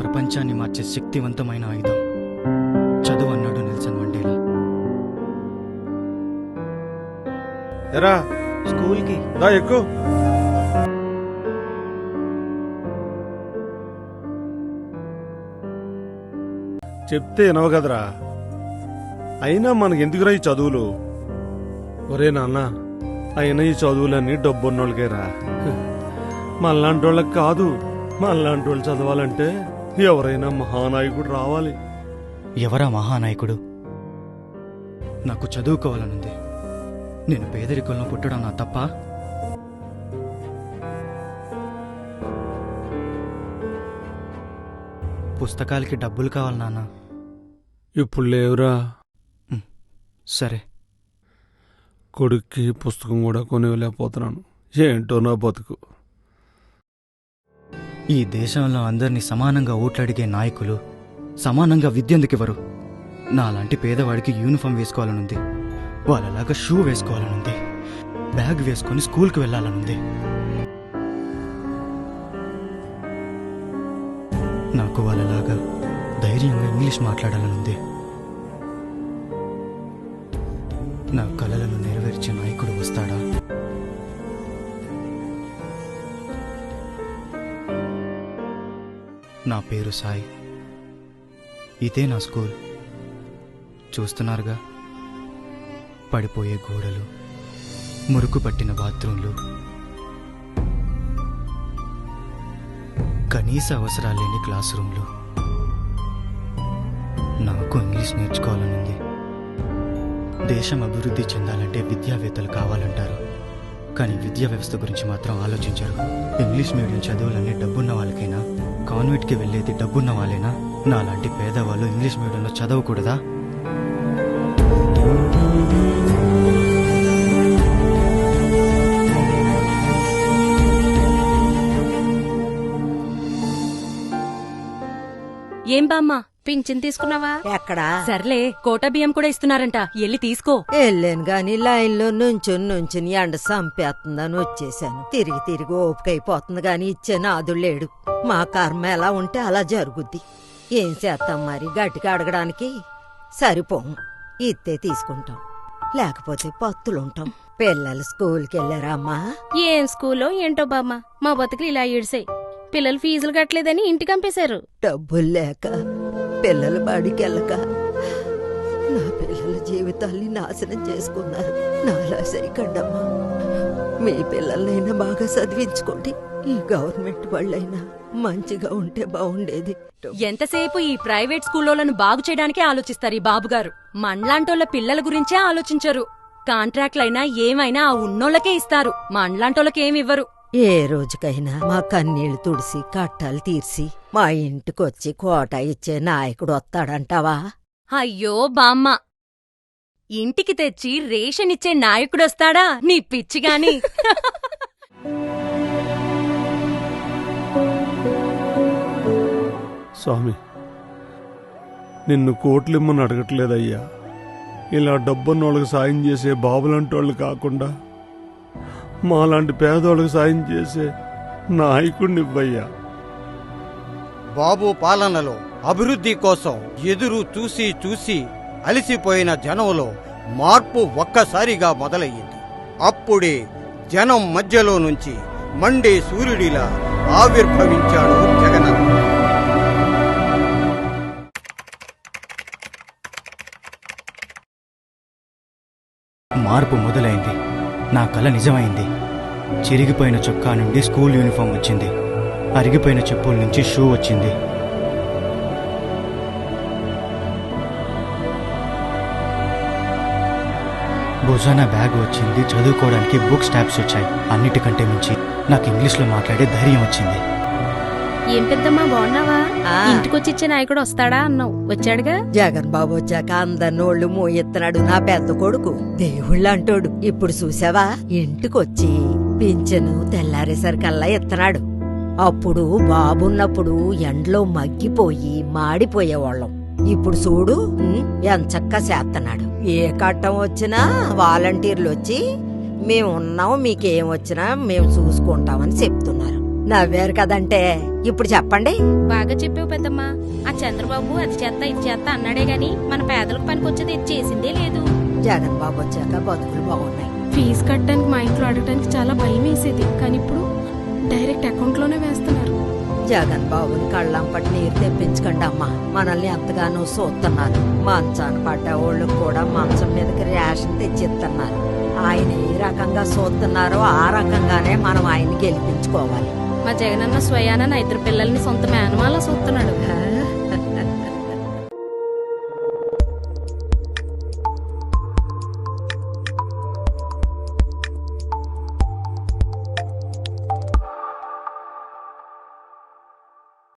ప్రపంచాన్ని మార్చే శక్తివంతమైన ఆయుధం చదువు అన్నాడు నెల్సన్ మండేలా. ఎరా స్కూల్కి దా ఎక్కువ. చెప్తే వినవు కదరా, అయినా మనకెందుకురా ఈ చదువులు? ఒరే నాన్న, అయినా ఈ చదువులన్నీ డబ్బున్నోళ్ళకేరా, మనలాంటి వాళ్ళకి కాదు. మనలాంటి వాళ్ళు చదవాలంటే ఎవరైనా మహానాయకుడు రావాలి. ఎవరా మహానాయకుడు? నాకు చదువుకోవాలనుంది. నేను పేదరికంలో పుట్టడం నా తప్ప? పుస్తకాలకి డబ్బులు కావాలి నాన్న. ఇప్పుడు లేవురా. సరే, కొడుక్కి పుస్తకం కూడా కొనివ్వలేకపోతున్నాను. ఏంటో నా బతుకు. ఈ దేశంలో అందరినీ సమానంగా ఓట్లడిగే నాయకులు సమానంగా విద్యందుకివ్వరు. నాలాంటి పేదవాడికి యూనిఫామ్ వేసుకోవాలనుంది, వాళ్ళలాగా షూ వేసుకోవాలనుంది, బ్యాగ్ వేసుకొని స్కూల్కి వెళ్ళాలనుంది. నాకు వాళ్ళలాగా ధైర్యంగా ఇంగ్లీష్ మాట్లాడాలనుంది. నా కలలను నెరవేర్చే నాయకుడు వస్తాడా? నా పేరు సాయి. ఇదే నా స్కూల్. చూస్తున్నారుగా, పడిపోయే గోడలు, మురుకు పట్టిన బాత్రూంలు, కనీస అవసరాలు లేని క్లాస్ రూమ్లు. నాకు ఇంగ్లీష్ నేర్చుకోవాలనుంది. దేశం అభివృద్ధి చెందాలంటే విద్యావేత్తలు కావాలంటారు, కానీ విద్యా వ్యవస్థ గురించి మాత్రం ఆలోచించరు. ఇంగ్లీష్ మీడియం చదువులన్నీ డబ్బున్న వాళ్ళకైనా, కాన్వెంట్కి వెళ్ళేది డబ్బున్న వాళ్ళేనా? నాలాంటి పేదవాళ్ళు ఇంగ్లీష్ మీడియంలో చదవకూడదా? ఏం బామ్మ, పింఛన్ తీసుకున్నావా? ఎక్కడా? సర్లే, కోటా బియ్యం కూడా ఇస్తున్నారంట, ఎల్లి తీసుకో. వెళ్ళాను గాని లైన్లో నుంచుని ఎండ సంపేస్తుందని వచ్చేసాను. తిరిగి తిరిగి ఓపికైపోతుంది గాని ఇచ్చే నాదుడు లేడు. మా కర్మ ఎలా ఉంటే అలా జరుగుద్ది. ఏం చేస్తాం మరి, గట్టిగా అడగడానికి సరిపోం. ఇత్తే తీసుకుంటాం, లేకపోతే పత్తులుంటాం. పిల్లలు స్కూల్కి వెళ్ళారా అమ్మా? ఏం స్కూల్లో ఏంటో బామ్మ, మా బతుకులు ఇలా ఏడిసాయి. పిల్లలు ఫీజులు కట్టలేదని ఇంటికి పంపేశారు. డబ్బులు లేక, పిల్లలు బడికి వెళ్ళక నా పిల్లల జీవితాల్ని నాశనం చేసుకున్నారు. నాలా సరికండమ్మా. మీ పిల్లలనైనా బాగా చదివించుకోండి. ఈ గవర్నమెంట్ వాళ్ళైనా మంచిగా ఉంటే బాగుండేది. ఎంతసేపు ఈ ప్రైవేట్ స్కూల్లోలను బాగు చేయడానికే ఆలోచిస్తారు ఈ బాబుగారు. మనలాంటోళ్ళ పిల్లల గురించే ఆలోచించరు. కాంట్రాక్ట్లైనా ఏమైనా ఆ ఉన్నోళ్ళకే ఇస్తారు, మనలాంటోళ్ళకేమి ఇవ్వరు. ఏ రోజుకైనా మా కన్నీళ్లు తుడిసి కట్టాలు తీర్చి మా ఇంటికొచ్చి కోట ఇచ్చే నాయకుడు వస్తాడంటావా? అయ్యో బామ్మ, ఇంటికి తెచ్చి రేషన్ ఇచ్చే నాయకుడొస్తాడా నీ పిచ్చిగాని? స్వామి, నిన్ను కోట్లిమ్మని అడగట్లేదయ్యా. ఇలా డబ్బున్నోళ్ళకి సాయం చేసే బాబులంటోళ్ళు కాకుండా మాలాంటి పేదోళ్ళకి సాయం చేసే నాయకుడినివ్వయ్యా. బాబు పాలనలో అభివృద్ధి కోసం ఎదురు చూసి చూసి అలసిపోయిన జనంలో మార్పు ఒక్కసారిగా మొదలయ్యింది. అప్పుడే జనం మధ్యలో నుంచి మండే సూర్యుడిలా ఆవిర్భవించాడు జగనన్న. మార్పు మొదలైంది. నా కల నిజమైంది. చిరిగిపోయిన చొక్కా నుండి స్కూల్ యూనిఫామ్ వచ్చింది, అరిగిపోయిన చెప్పుల నుంచి షూ వచ్చింది. భుజాన బ్యాగ్ వచ్చింది, చదువుకోవడానికి బుక్స్ ట్యాబ్స్ వచ్చాయి. అన్నిటికంటే మించి నాకు ఇంగ్లీష్లో మాట్లాడే ధైర్యం వచ్చింది. ఏం పెద్దమ్మా, బాగున్నావా? ఇంటికొచ్చిచ్చే నాయకుడు వస్తాడా అన్నావు, వచ్చాడుగా. జగన్ బాబు వచ్చాక అందరినోళ్ళు మోయెత్తనాడు నా పెద్ద కొడుకు. దేవుళ్ళంటోడు. ఇప్పుడు చూసావా, ఇంటికొచ్చి పింఛను తెల్లారేసరికల్లా ఎత్తనాడు. అప్పుడు బాబున్నప్పుడు ఎండలో మగ్గిపోయి మాడిపోయేవాళ్ళం. ఇప్పుడు చూడు ఎంచక్కా చేస్తున్నాడు. ఏ కట్టం వచ్చినా వాలంటీర్లు వచ్చి మేమున్నాం, మీకేం వచ్చినా మేము చూసుకుంటామని చెప్తున్నారు. నవ్వారు కదంటే ఇప్పుడు చెప్పండి. బాగా చెప్పావు పెద్దమ్మా. ఆ చంద్రబాబు అది చేత్తా ఇది చేత్తా అన్నాడే గాని మన పేదలకు పనికొచ్చేది ఇది చేసిందే లేదు. జగన్ బాబు వచ్చాక బతుకులు బాగున్నాయి. ఫీజు కట్టడానికి మా ఇంట్లో అడగడానికి చాలా భయం వేసేది, కానీ ఇప్పుడు డైరెక్ట్ అకౌంట్ లోనే వేస్తున్నారు. జగన్ బాబుని కళ్ళంపటి నీరు తెప్పించకండి అమ్మా. మనల్ని ఎంతగానో చూస్తున్నారు. మంచాన పడ్డ వాళ్ళకు కూడా మంచం మీదకి రేషన్ తెచ్చిస్తున్నారు. ఆయన ఏ రకంగా చూస్తున్నారో ఆ రకంగానే మనం ఆయన్ని గెలిపించుకోవాలి. మా జగనన్న స్వయాన నా 2 పిల్లల్ని సొంత మేనమాల చూస్తున్నాడు. ఆ?